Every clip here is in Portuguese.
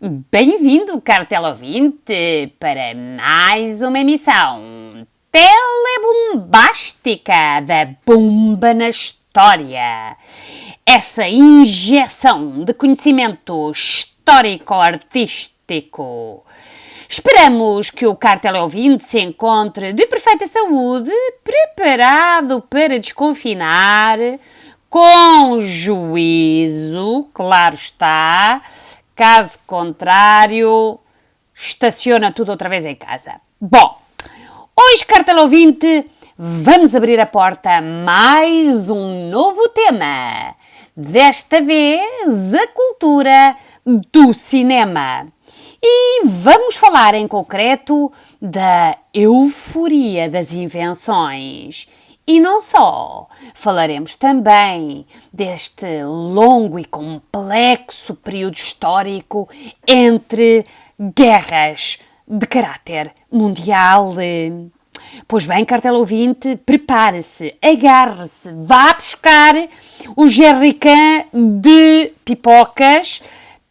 Bem-vindo, caro teleouvinte, para mais uma emissão telebombástica da Bomba na História. Essa injeção de conhecimento histórico-artístico. Esperamos que o caro teleouvinte se encontre de perfeita saúde, preparado para desconfinar, com juízo, claro está. Caso contrário, estaciona tudo outra vez em casa. Bom, hoje, caro teleouvinte, vamos abrir a porta a mais um novo tema. Desta vez, a cultura do cinema. E vamos falar em concreto da euforia das invenções. E não só, falaremos também deste longo e complexo período histórico entre guerras de caráter mundial. Pois bem, caro teleouvinte, prepare-se, agarre-se, vá buscar o jerrycan de pipocas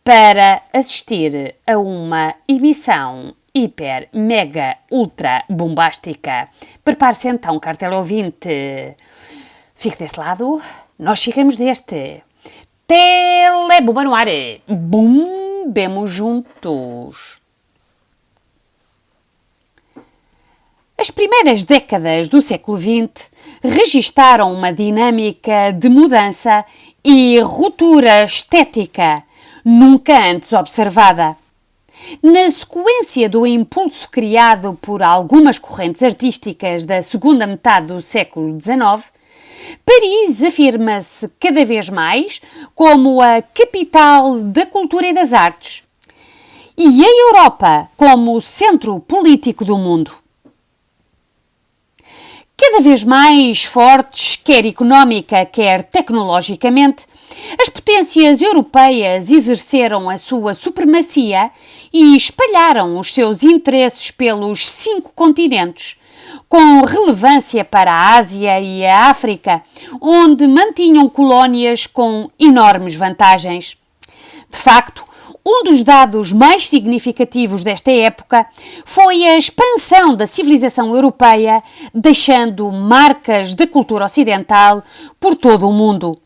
para assistir a uma emissão hiper, mega, ultra bombástica. Prepare-se então, caro teleouvinte. Fique desse lado, nós ficamos deste. Telebomba no ar. Bombemos juntos. As primeiras décadas do século XX registaram uma dinâmica de mudança e ruptura estética nunca antes observada. Na sequência do impulso criado por algumas correntes artísticas da segunda metade do século XIX, Paris afirma-se cada vez mais como a capital da cultura e das artes, e a Europa como o centro político do mundo. Cada vez mais fortes, quer económica, quer tecnologicamente, as potências europeias exerceram a sua supremacia e espalharam os seus interesses pelos 5 continentes, com relevância para a Ásia e a África, onde mantinham colónias com enormes vantagens. De facto, um dos dados mais significativos desta época foi a expansão da civilização europeia, deixando marcas da cultura ocidental por todo o mundo.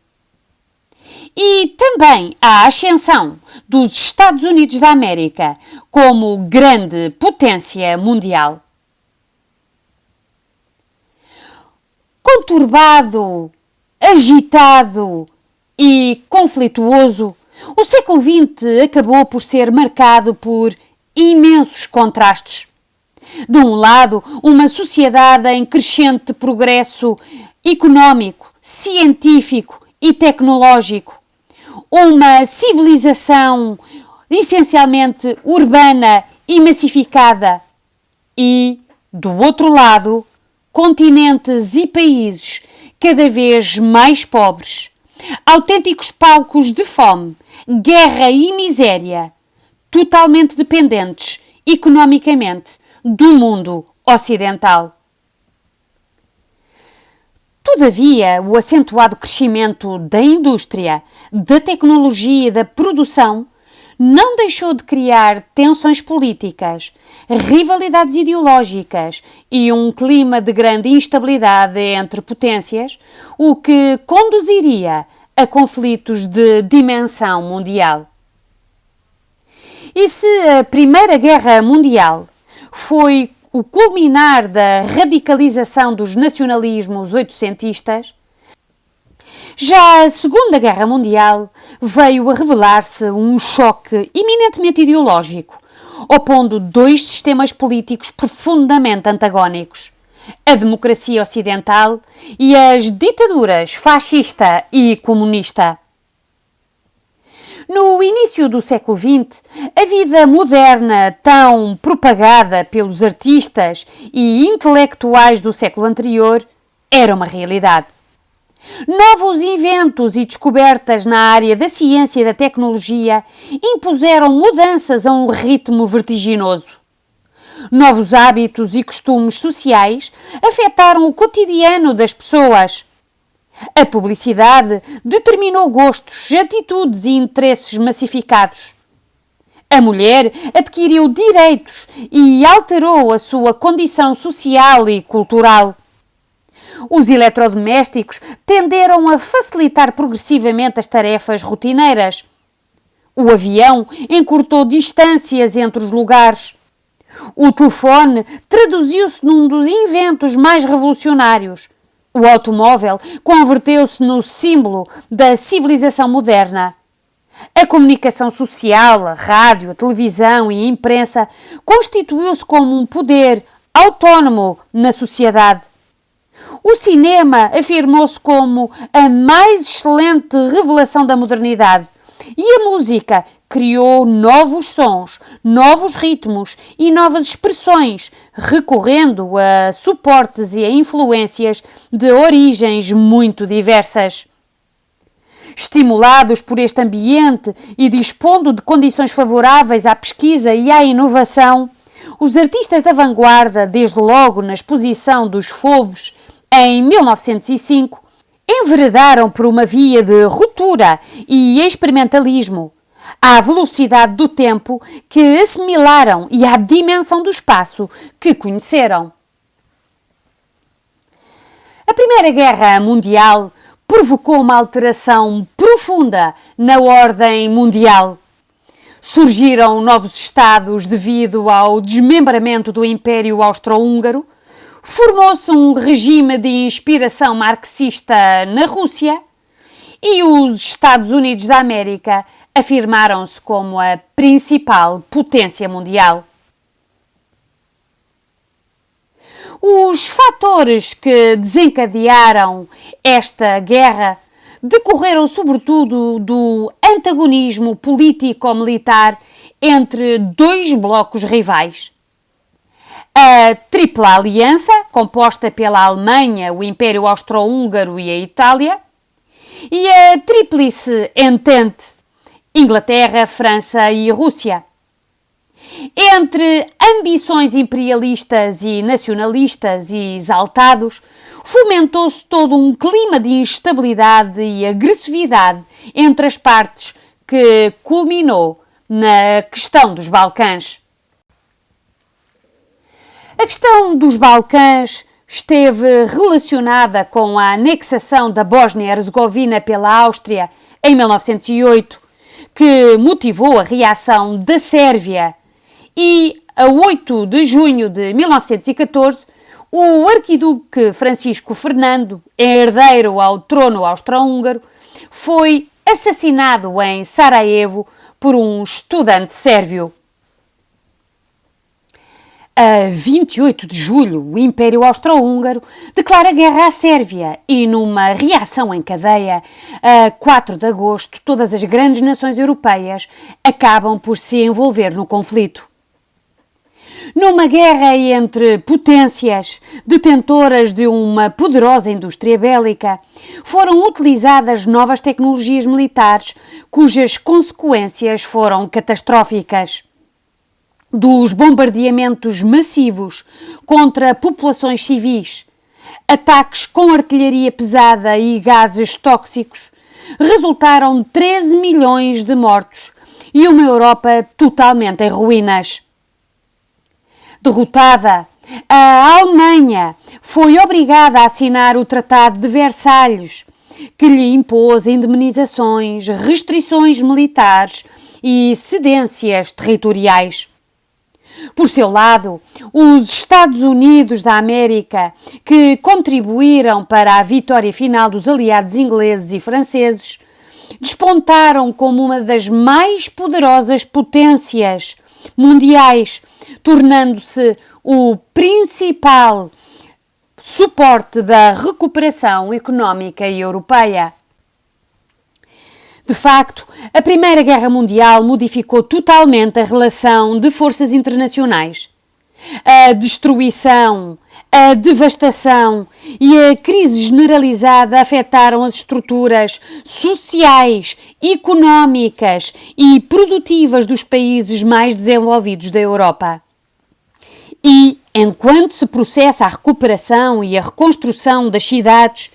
E também a ascensão dos Estados Unidos da América como grande potência mundial. Conturbado, agitado e conflituoso, o século XX acabou por ser marcado por imensos contrastes. De um lado, uma sociedade em crescente progresso económico, científico e tecnológico. Uma civilização essencialmente urbana e massificada. E, do outro lado, continentes e países cada vez mais pobres. Autênticos palcos de fome, guerra e miséria, totalmente dependentes, economicamente, do mundo ocidental. Todavia, o acentuado crescimento da indústria, da tecnologia e da produção não deixou de criar tensões políticas, rivalidades ideológicas e um clima de grande instabilidade entre potências, o que conduziria a conflitos de dimensão mundial. E se a Primeira Guerra Mundial foi o culminar da radicalização dos nacionalismos oitocentistas, já a Segunda Guerra Mundial veio a revelar-se um choque eminentemente ideológico, opondo 2 sistemas políticos profundamente antagónicos, a democracia ocidental e as ditaduras fascista e comunista. No início do século XX, a vida moderna, tão propagada pelos artistas e intelectuais do século anterior, era uma realidade. Novos inventos e descobertas na área da ciência e da tecnologia impuseram mudanças a um ritmo vertiginoso. Novos hábitos e costumes sociais afetaram o cotidiano das pessoas. A publicidade determinou gostos, atitudes e interesses massificados. A mulher adquiriu direitos e alterou a sua condição social e cultural. Os eletrodomésticos tenderam a facilitar progressivamente as tarefas rotineiras. O avião encurtou distâncias entre os lugares. O telefone traduziu-se num dos inventos mais revolucionários. O automóvel converteu-se no símbolo da civilização moderna. A comunicação social, a rádio, a televisão e a imprensa constituiu-se como um poder autónomo na sociedade. O cinema afirmou-se como a mais excelente revelação da modernidade e a música criou novos sons, novos ritmos e novas expressões, recorrendo a suportes e a influências de origens muito diversas. Estimulados por este ambiente e dispondo de condições favoráveis à pesquisa e à inovação, os artistas da vanguarda, desde logo na exposição dos Fauves, em 1905, enveredaram por uma via de ruptura e experimentalismo, à velocidade do tempo que assimilaram e à dimensão do espaço que conheceram. A Primeira Guerra Mundial provocou uma alteração profunda na ordem mundial. Surgiram novos Estados devido ao desmembramento do Império Austro-Húngaro, formou-se um regime de inspiração marxista na Rússia e os Estados Unidos da América afirmaram-se como a principal potência mundial. Os fatores que desencadearam esta guerra decorreram sobretudo do antagonismo político-militar entre dois blocos rivais. A Tripla Aliança, composta pela Alemanha, o Império Austro-Húngaro e a Itália, e a Tríplice Entente, Inglaterra, França e Rússia. Entre ambições imperialistas e nacionalistas e exaltados, fomentou-se todo um clima de instabilidade e agressividade entre as partes que culminou na questão dos Balcãs. A questão dos Balcãs esteve relacionada com a anexação da Bósnia-Herzegovina pela Áustria em 1908, que motivou a reação da Sérvia, e a 8 de junho de 1914, o arquiduque Francisco Fernando, herdeiro ao trono austro-húngaro, foi assassinado em Sarajevo por um estudante sérvio. A 28 de julho, o Império Austro-Húngaro declara guerra à Sérvia e, numa reação em cadeia, a 4 de agosto, todas as grandes nações europeias acabam por se envolver no conflito. Numa guerra entre potências detentoras de uma poderosa indústria bélica, foram utilizadas novas tecnologias militares cujas consequências foram catastróficas. Dos bombardeamentos massivos contra populações civis, ataques com artilharia pesada e gases tóxicos, resultaram 13 milhões de mortos e uma Europa totalmente em ruínas. Derrotada, a Alemanha foi obrigada a assinar o Tratado de Versalhes, que lhe impôs indemnizações, restrições militares e cedências territoriais. Por seu lado, os Estados Unidos da América, que contribuíram para a vitória final dos aliados ingleses e franceses, despontaram como uma das mais poderosas potências mundiais, tornando-se o principal suporte da recuperação económica europeia. De facto, a Primeira Guerra Mundial modificou totalmente a relação de forças internacionais. A destruição, a devastação e a crise generalizada afetaram as estruturas sociais, económicas e produtivas dos países mais desenvolvidos da Europa. E, enquanto se processa a recuperação e a reconstrução das cidades,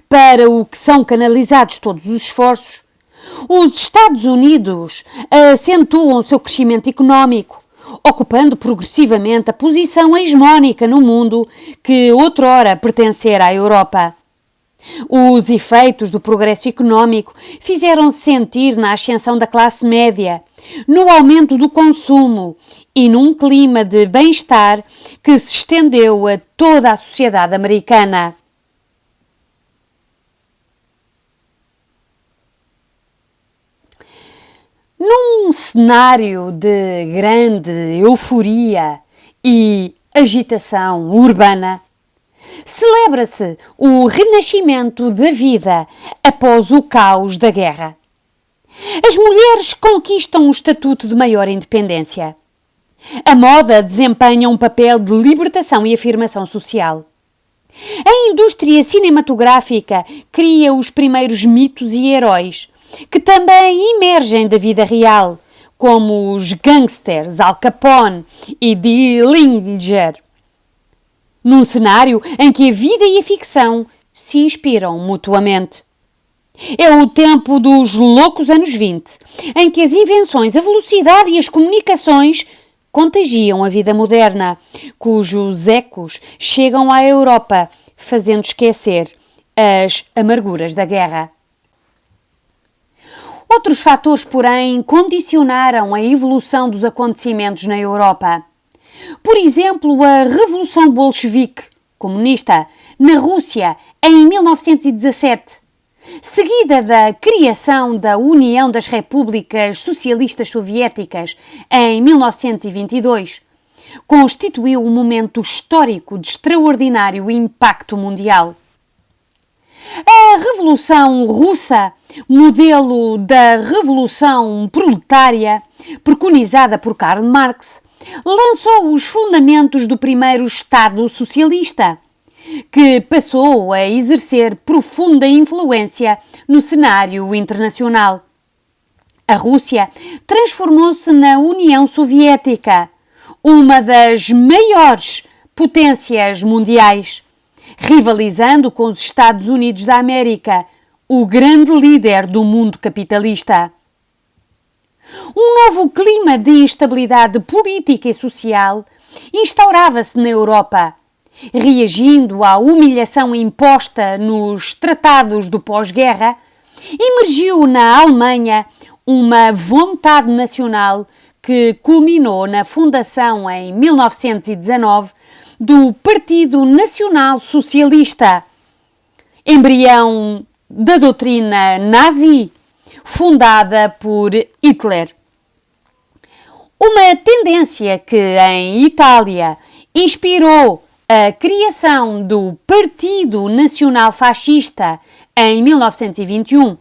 para o que são canalizados todos os esforços, Os Estados Unidos acentuam o seu crescimento económico, ocupando progressivamente a posição hegemónica no mundo que outrora pertencera à Europa. Os efeitos do progresso económico fizeram-se sentir na ascensão da classe média, no aumento do consumo e num clima de bem-estar que se estendeu a toda a sociedade americana. Num cenário de grande euforia e agitação urbana, celebra-se o renascimento da vida após o caos da guerra. As mulheres conquistam o estatuto de maior independência. A moda desempenha um papel de libertação e afirmação social. A indústria cinematográfica cria os primeiros mitos e heróis, que também emergem da vida real, como os gangsters Al Capone e Dillinger, num cenário em que a vida e a ficção se inspiram mutuamente. É o tempo dos loucos anos 20, em que as invenções, a velocidade e as comunicações contagiam a vida moderna, cujos ecos chegam à Europa, fazendo esquecer as amarguras da guerra. Outros fatores, porém, condicionaram a evolução dos acontecimentos na Europa. Por exemplo, a Revolução Bolchevique, comunista, na Rússia, em 1917, seguida da criação da União das Repúblicas Socialistas Soviéticas em 1922, constituiu um momento histórico de extraordinário impacto mundial. A Revolução Russa, modelo da Revolução Proletária, preconizada por Karl Marx, lançou os fundamentos do primeiro Estado socialista, que passou a exercer profunda influência no cenário internacional. A Rússia transformou-se na União Soviética, uma das maiores potências mundiais, rivalizando com os Estados Unidos da América, o grande líder do mundo capitalista. Um novo clima de instabilidade política e social instaurava-se na Europa, reagindo à humilhação imposta nos tratados do pós-guerra. Emergiu na Alemanha uma vontade nacional que culminou na fundação em 1919 do Partido Nacional Socialista, embrião da doutrina nazi, fundada por Hitler. Uma tendência que, em Itália, inspirou a criação do Partido Nacional Fascista em 1921,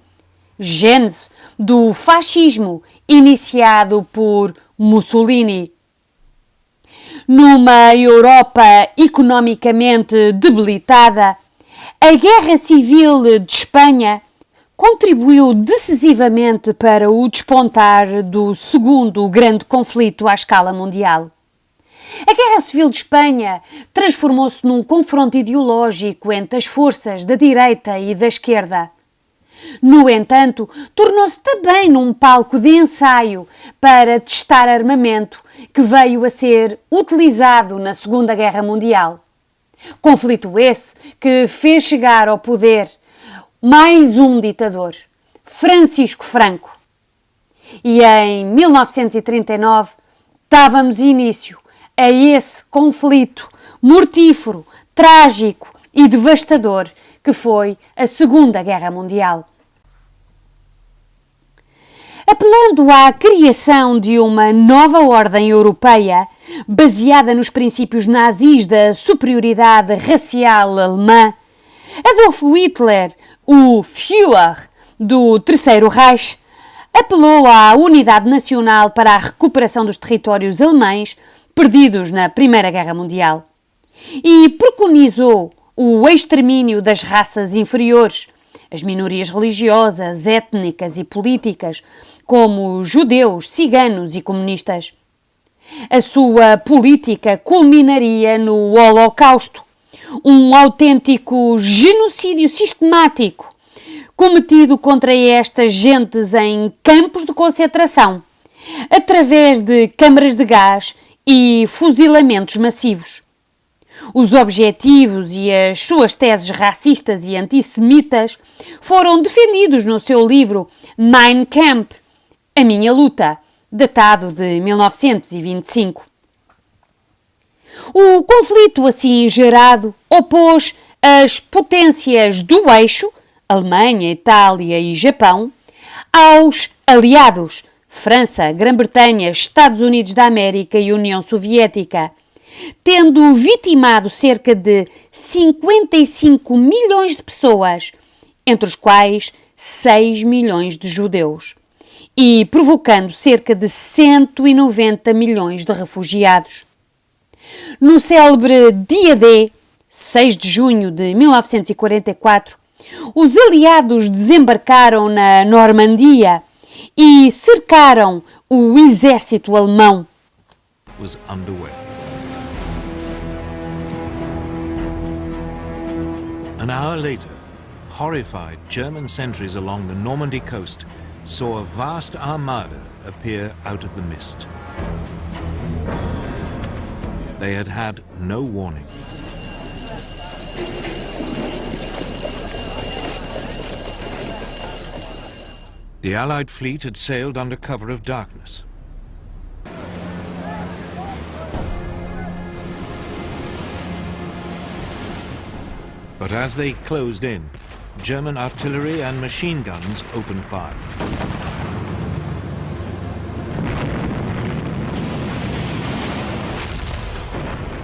gênese do fascismo iniciado por Mussolini. Numa Europa economicamente debilitada, a Guerra Civil de Espanha contribuiu decisivamente para o despontar do segundo grande conflito à escala mundial. A Guerra Civil de Espanha transformou-se num confronto ideológico entre as forças da direita e da esquerda. No entanto, tornou-se também num palco de ensaio para testar armamento que veio a ser utilizado na Segunda Guerra Mundial. Conflito esse que fez chegar ao poder mais um ditador, Francisco Franco. E em 1939 dávamos início a esse conflito mortífero, trágico e devastador que foi a Segunda Guerra Mundial. Apelando à criação de uma nova ordem europeia, baseada nos princípios nazis da superioridade racial alemã, Adolf Hitler, o Führer do Terceiro Reich, apelou à unidade nacional para a recuperação dos territórios alemães perdidos na Primeira Guerra Mundial e preconizou o extermínio das raças inferiores, as minorias religiosas, étnicas e políticas, como judeus, ciganos e comunistas. A sua política culminaria no Holocausto, um autêntico genocídio sistemático, cometido contra estas gentes em campos de concentração, através de câmaras de gás e fuzilamentos massivos. Os objetivos e as suas teses racistas e antissemitas foram defendidos no seu livro Mein Kampf, A Minha Luta, datado de 1925. O conflito assim gerado opôs as potências do eixo, Alemanha, Itália e Japão, aos aliados, França, Grã-Bretanha, Estados Unidos da América e União Soviética, tendo vitimado cerca de 55 milhões de pessoas, entre os quais 6 milhões de judeus, e provocando cerca de 190 milhões de refugiados. No célebre Dia D, 6 de junho de 1944, os aliados desembarcaram na Normandia e cercaram o exército alemão. Was underway. An hour later, horrified German sentries along the Normandy coast saw a vast armada appear out of the mist. They had had no warning. The Allied fleet had sailed under cover of darkness. But as they closed in, German artillery and machine guns opened fire.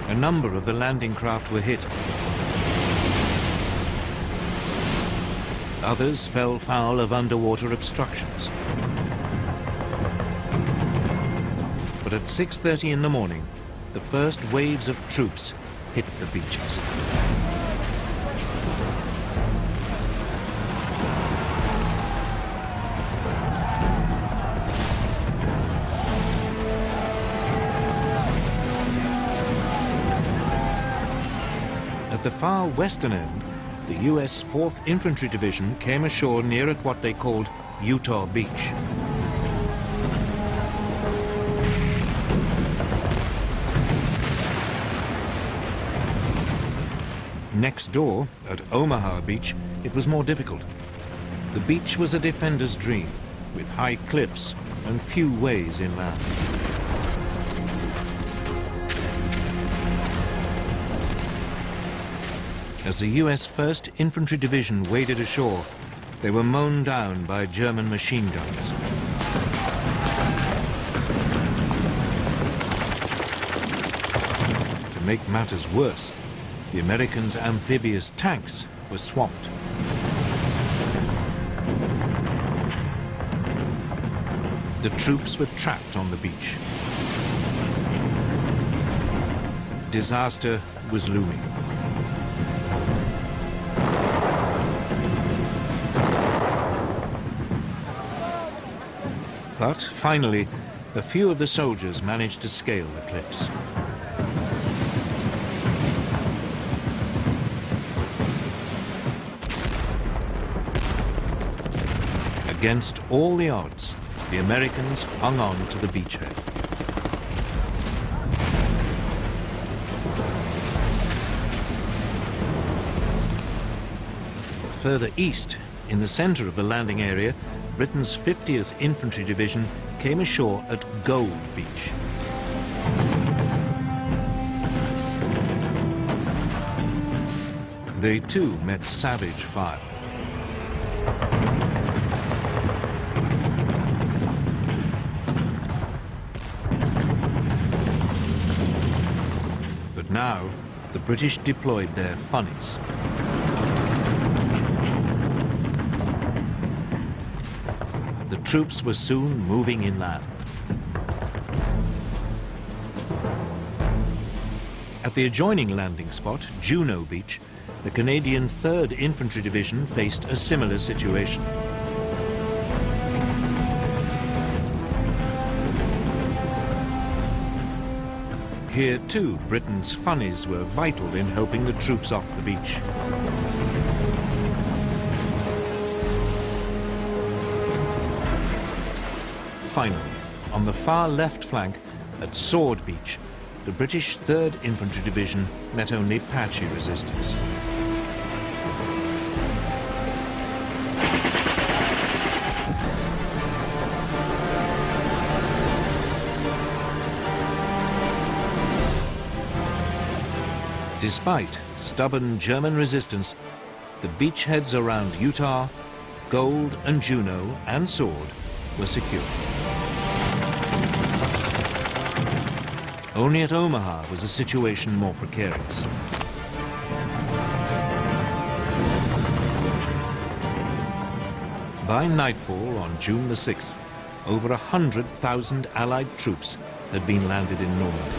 A number of the landing craft were hit. Others fell foul of underwater obstructions. But at 6:30 in the morning, the first waves of troops hit the beaches. At the far western end, the US 4th Infantry Division came ashore near at what they called Utah Beach. Next door, at Omaha Beach, it was more difficult. The beach was a defender's dream, with high cliffs and few ways inland. As the US 1st Infantry Division waded ashore, they were mown down by German machine guns. To make matters worse, the Americans' amphibious tanks were swamped. The troops were trapped on the beach. Disaster was looming. But finally, a few of the soldiers managed to scale the cliffs. Against all the odds, the Americans hung on to the beachhead. Further east, in the center of the landing area, Britain's 50th Infantry Division came ashore at Gold Beach. They too met savage fire. But now, the British deployed their funnies. The troops were soon moving inland. At the adjoining landing spot, Juno Beach, the Canadian 3rd Infantry Division faced a similar situation. Here too, Britain's funnies were vital in helping the troops off the beach. finally, on the far left flank at Sword Beach, the British 3rd Infantry Division met only patchy resistance. Despite stubborn German resistance, the beachheads around Utah, Gold and Juno and Sword were secure. Only at Omaha was the situation more precarious. By nightfall on June the 6th, over 100,000 Allied troops had been landed in Normandy.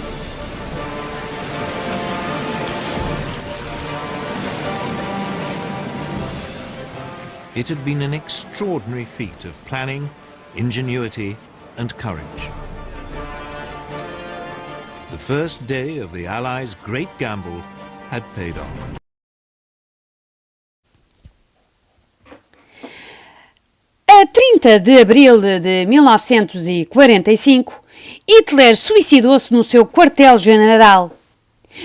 It had been an extraordinary feat of planning, ingenuity, and courage. The first day of the Allies' great gamble had paid off. A 30 de abril de 1945, Hitler suicidou-se no seu quartel-general.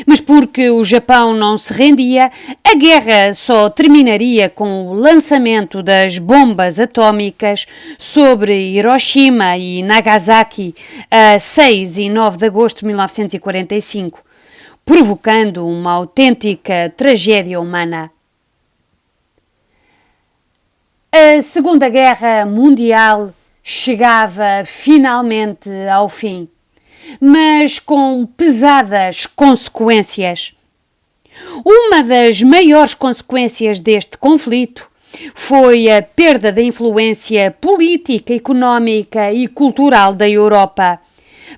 Mas porque o Japão não se rendia, a guerra só terminaria com o lançamento das bombas atómicas sobre Hiroshima e Nagasaki a 6 e 9 de agosto de 1945, provocando uma autêntica tragédia humana. A Segunda Guerra Mundial chegava finalmente ao fim, mas com pesadas consequências. Uma das maiores consequências deste conflito foi a perda da influência política, económica e cultural da Europa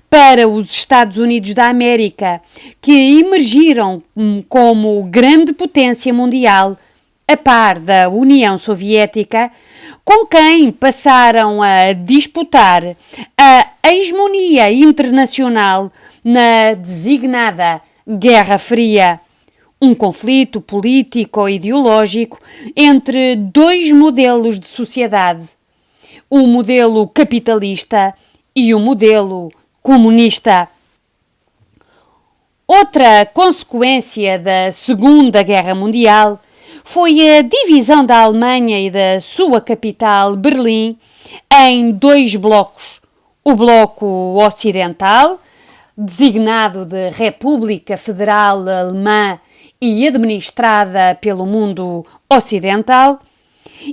para os Estados Unidos da América, que emergiram como grande potência mundial a par da União Soviética, com quem passaram a disputar a hegemonia internacional na designada Guerra Fria, um conflito político-ideológico entre dois modelos de sociedade, o modelo capitalista e o modelo comunista. Outra consequência da Segunda Guerra Mundial foi a divisão da Alemanha e da sua capital, Berlim, em dois blocos. O bloco ocidental, designado de República Federal Alemã e administrada pelo mundo ocidental,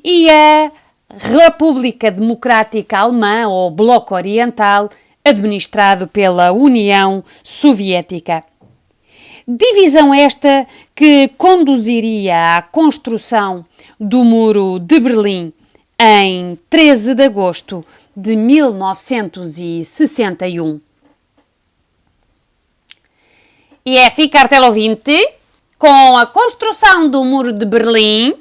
e a República Democrática Alemã, ou Bloco Oriental, administrado pela União Soviética. Divisão esta que conduziria à construção do Muro de Berlim em 13 de agosto de 1961. E é assim, cartel ouvinte, com a construção do Muro de Berlim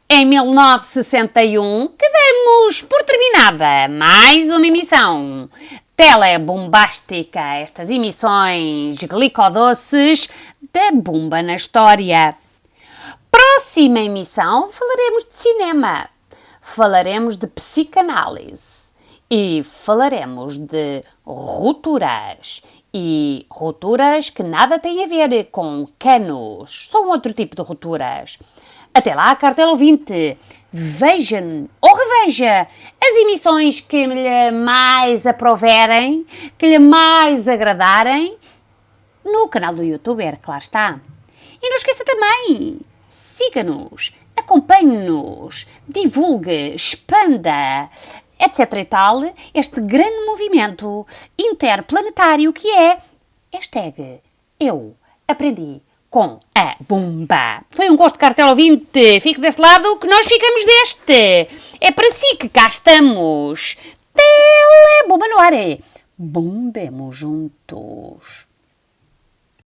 em 1961, que demos por terminada mais uma emissão telebombástica, estas emissões glicodoces da Bomba na História. Próxima emissão falaremos de cinema, falaremos de psicanálise e falaremos de rupturas. E rupturas que nada têm a ver com canos, são outro tipo de rupturas. Até lá, cartel ouvinte, veja ou reveja as emissões que lhe mais aproverem, que lhe mais agradarem, no canal do YouTube, claro está. E não esqueça também, siga-nos, acompanhe-nos, divulgue, expanda, etc e tal, este grande movimento interplanetário que é #Eu Aprendi com a Bomba. Foi um gosto, cartel ouvinte. Fique desse lado que nós ficamos deste. É para si que cá estamos. Telebomba no ar. Bombemos juntos.